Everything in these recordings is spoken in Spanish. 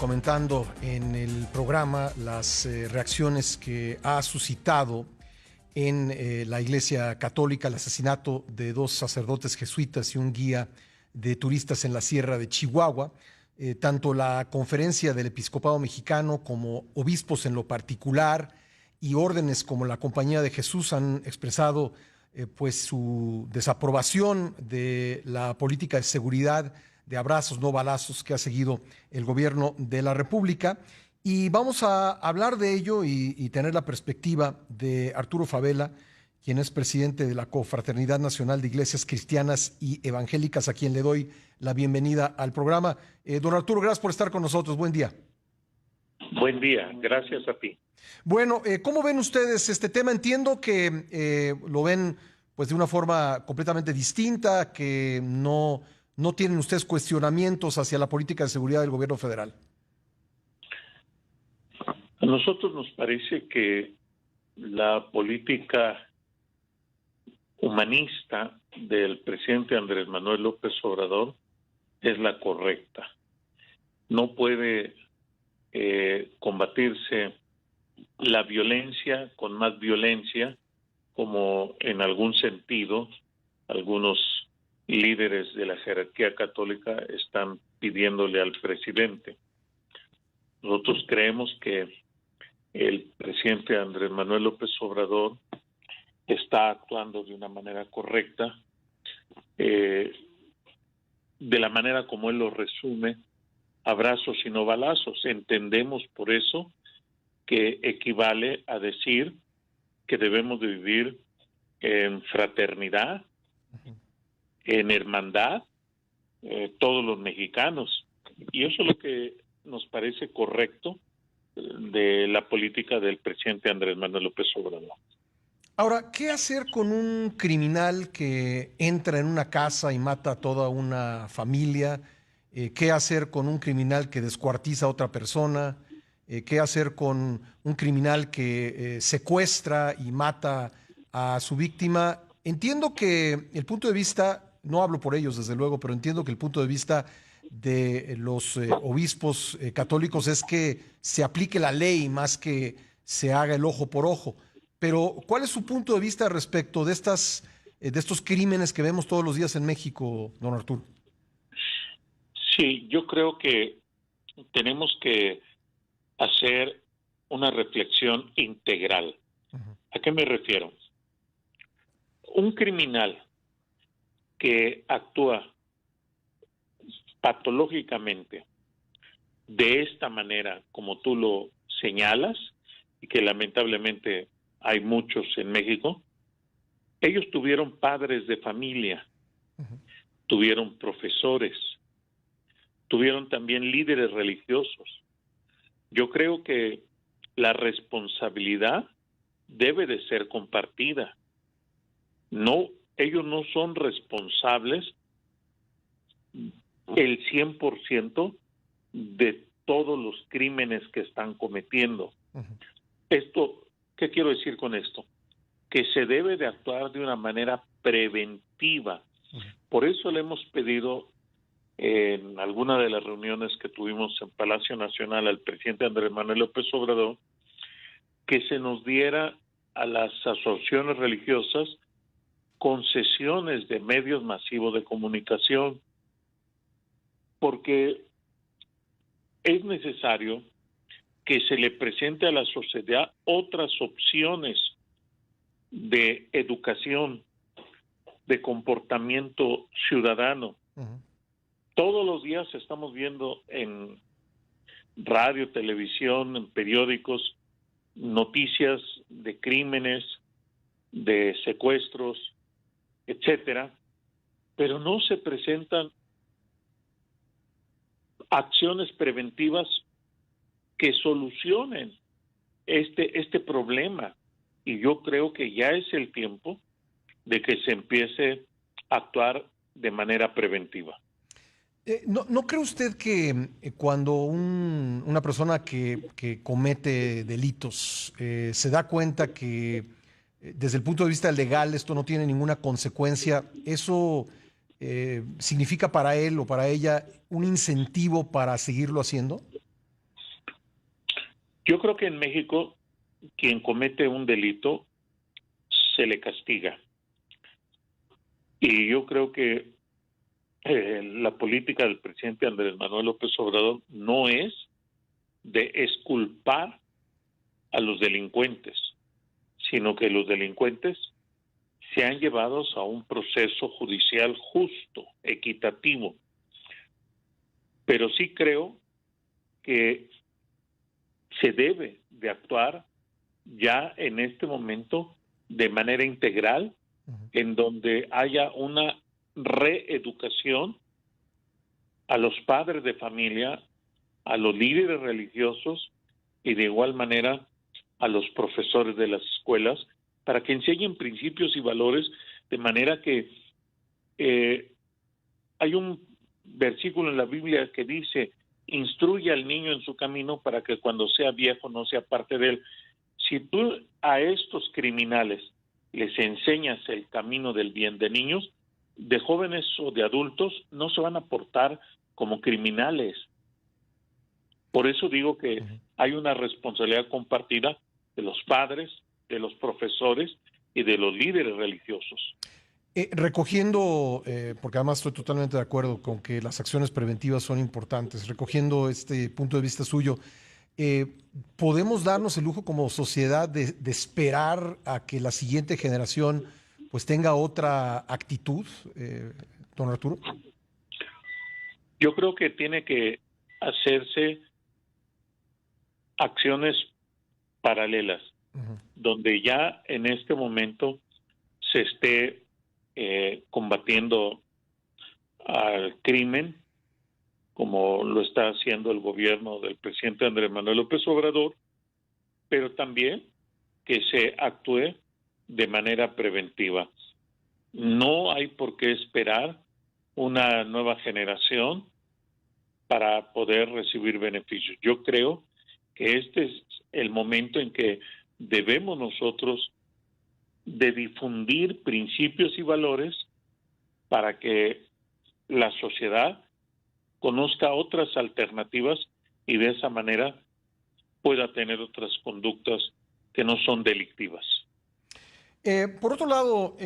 comentando en el programa las reacciones que ha suscitado en la Iglesia Católica el asesinato de 2 sacerdotes jesuitas y un guía de turistas en la Sierra de Chihuahua. Tanto la Conferencia del Episcopado Mexicano como obispos en lo particular y órdenes como la Compañía de Jesús han expresado pues su desaprobación de la política de seguridad de abrazos, no balazos que ha seguido el gobierno de la República. Y vamos a hablar de ello y tener la perspectiva de Arturo Favela, quien es presidente de la Confraternidad Nacional de Iglesias Cristianas y Evangélicas, a quien le doy la bienvenida al programa. Don Arturo, gracias por estar con nosotros. Buen día. Buen día, gracias a ti. Bueno, ¿cómo ven ustedes este tema? Entiendo que lo ven pues de una forma completamente distinta, que no tienen ustedes cuestionamientos hacia la política de seguridad del gobierno federal. A nosotros nos parece que la política humanista del presidente Andrés Manuel López Obrador es la correcta. No puede combatirse la violencia con más violencia, como en algún sentido algunos líderes de la jerarquía católica están pidiéndole al presidente. Nosotros creemos que el presidente Andrés Manuel López Obrador está actuando de una manera correcta, de la manera como él lo resume, abrazos y no balazos. Entendemos por eso que equivale a decir que debemos de vivir en fraternidad, en hermandad, todos los mexicanos. Y eso es lo que nos parece correcto de la política del presidente Andrés Manuel López Obrador. Ahora, ¿qué hacer con un criminal que entra en una casa y mata a toda una familia? ¿Qué hacer con un criminal que descuartiza a otra persona? ¿Qué hacer con un criminal que secuestra y mata a su víctima? Entiendo que el punto de vista, no hablo por ellos desde luego, pero entiendo que el punto de vista de los obispos católicos es que se aplique la ley más que se haga el ojo por ojo. Pero, ¿cuál es su punto de vista respecto de estos crímenes que vemos todos los días en México, don Arturo? Sí, yo creo que tenemos que hacer una reflexión integral. ¿A qué me refiero? Un criminal que actúa patológicamente de esta manera, como tú lo señalas, y que lamentablemente hay muchos en México, ellos tuvieron padres de familia, tuvieron profesores, tuvieron también líderes religiosos. Yo creo que la responsabilidad debe de ser compartida. No, ellos no son responsables el 100% de todos los crímenes que están cometiendo. Esto, ¿qué quiero decir con esto? Que se debe de actuar de una manera preventiva. Por eso le hemos pedido en alguna de las reuniones que tuvimos en Palacio Nacional al presidente Andrés Manuel López Obrador que se nos diera a las asociaciones religiosas concesiones de medios masivos de comunicación, porque es necesario que se le presente a la sociedad otras opciones de educación, de comportamiento ciudadano. Todos los días estamos viendo en radio, televisión, en periódicos, noticias de crímenes, de secuestros, etcétera, pero no se presentan acciones preventivas que solucionen este problema. Y yo creo que ya es el tiempo de que se empiece a actuar de manera preventiva. ¿No cree usted que cuando una persona que comete delitos se da cuenta que desde el punto de vista legal esto no tiene ninguna consecuencia, eso significa para él o para ella un incentivo para seguirlo haciendo? Yo creo que en México quien comete un delito se le castiga. Y yo creo que la política del presidente Andrés Manuel López Obrador no es de exculpar a los delincuentes, sino que los delincuentes sean llevados a un proceso judicial justo, equitativo. Pero sí creo que se debe de actuar ya en este momento de manera integral, en donde haya una reeducación a los padres de familia, a los líderes religiosos y de igual manera a los profesores de las escuelas, para que enseñen principios y valores, de manera que hay un versículo en la Biblia que dice: instruye al niño en su camino para que cuando sea viejo no se aparte de él. Si tú a estos criminales les enseñas el camino del bien, de niños, de jóvenes o de adultos, no se van a portar como criminales. Por eso digo que hay una responsabilidad compartida de los padres, de los profesores y de los líderes religiosos. Recogiendo, porque además estoy totalmente de acuerdo con que las acciones preventivas son importantes, recogiendo este punto de vista suyo, eh, ¿podemos darnos el lujo como sociedad de esperar a que la siguiente generación pues tenga otra actitud, don Arturo? Yo creo que tiene que hacerse acciones paralelas, donde ya en este momento se esté combatiendo al crimen, como lo está haciendo el gobierno del presidente Andrés Manuel López Obrador, pero también que se actúe de manera preventiva. No hay por qué esperar una nueva generación para poder recibir beneficios. Yo creo que este es el momento en que debemos nosotros de difundir principios y valores para que la sociedad conozca otras alternativas y de esa manera pueda tener otras conductas que no son delictivas. Por otro lado,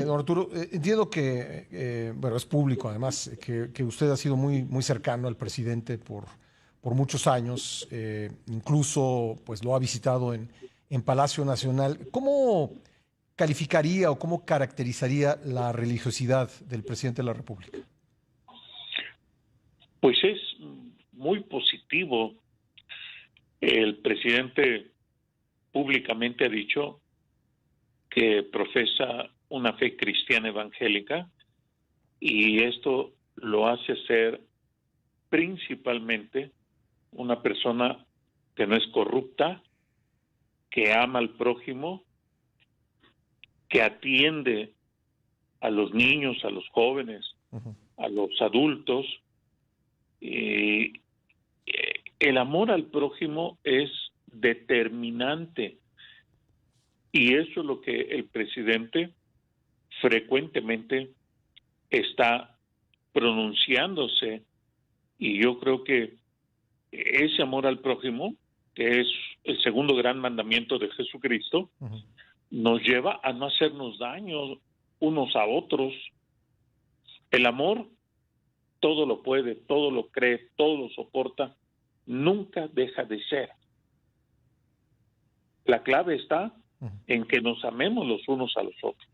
don Arturo, entiendo que, bueno, es público además, que usted ha sido muy cercano al presidente por muchos años, incluso pues lo ha visitado en Palacio Nacional. ¿Cómo calificaría o cómo caracterizaría la religiosidad del presidente de la República? Pues es muy positivo. El presidente públicamente ha dicho que profesa una fe cristiana evangélica y esto lo hace ser principalmente una persona que no es corrupta, que ama al prójimo, que atiende a los niños, a los jóvenes, a los adultos. El amor al prójimo es determinante y eso es lo que el presidente frecuentemente está pronunciándose, y yo creo que ese amor al prójimo, que es el segundo gran mandamiento de Jesucristo, nos lleva a no hacernos daño unos a otros. El amor todo lo puede, todo lo cree, todo lo soporta, nunca deja de ser. La clave está en que nos amemos los unos a los otros.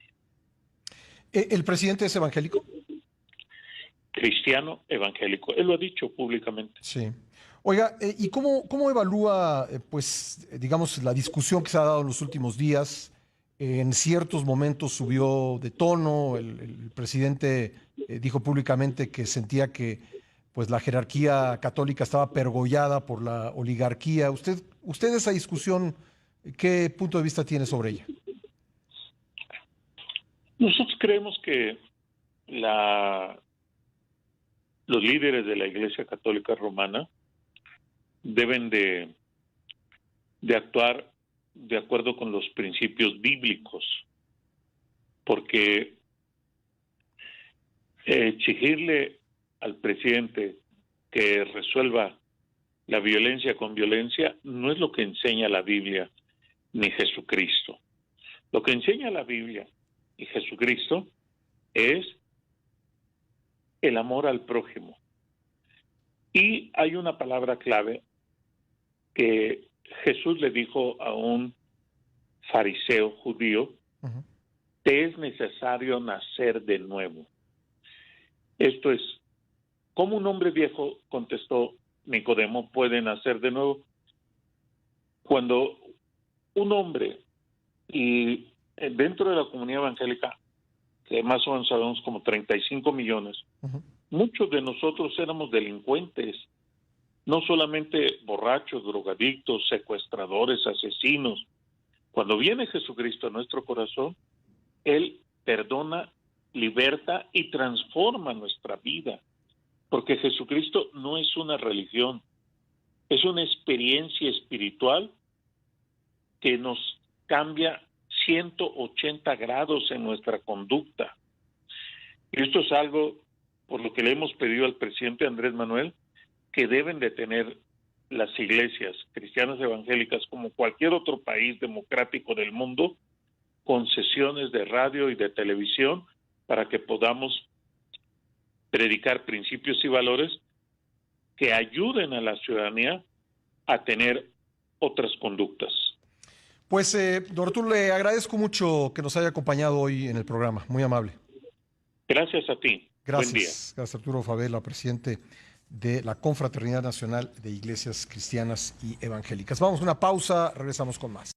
¿El presidente es evangélico? Cristiano evangélico. Él lo ha dicho públicamente. Sí. Oiga, ¿y cómo evalúa, pues, digamos, la discusión que se ha dado en los últimos días? En ciertos momentos subió de tono, el presidente dijo públicamente que sentía que pues, la jerarquía católica estaba pergollada por la oligarquía. ¿Usted esa discusión, qué punto de vista tiene sobre ella? Nosotros creemos que los líderes de la Iglesia Católica Romana deben de actuar de acuerdo con los principios bíblicos, porque exigirle al presidente que resuelva la violencia con violencia no es lo que enseña la Biblia ni Jesucristo. Lo que enseña la Biblia y Jesucristo es el amor al prójimo. Y hay una palabra clave que Jesús le dijo a un fariseo judío: te es necesario nacer de nuevo. Esto es, ¿cómo un hombre viejo, contestó Nicodemo, puede nacer de nuevo? Cuando un hombre, y dentro de la comunidad evangélica, que más o menos sabemos como 35 millones, muchos de nosotros éramos delincuentes, no solamente borrachos, drogadictos, secuestradores, asesinos. Cuando viene Jesucristo a nuestro corazón, Él perdona, liberta y transforma nuestra vida. Porque Jesucristo no es una religión, es una experiencia espiritual que nos cambia 180 grados en nuestra conducta. Y esto es algo por lo que le hemos pedido al presidente Andrés Manuel que deben de tener las iglesias cristianas evangélicas, como cualquier otro país democrático del mundo, con sesiones de radio y de televisión para que podamos predicar principios y valores que ayuden a la ciudadanía a tener otras conductas. Pues, don Arturo, le agradezco mucho que nos haya acompañado hoy en el programa. Muy amable. Gracias a ti. Gracias. Buen día. Gracias, Arturo Favela, presidente de la Confraternidad Nacional de Iglesias Cristianas y Evangélicas. Vamos a una pausa, regresamos con más.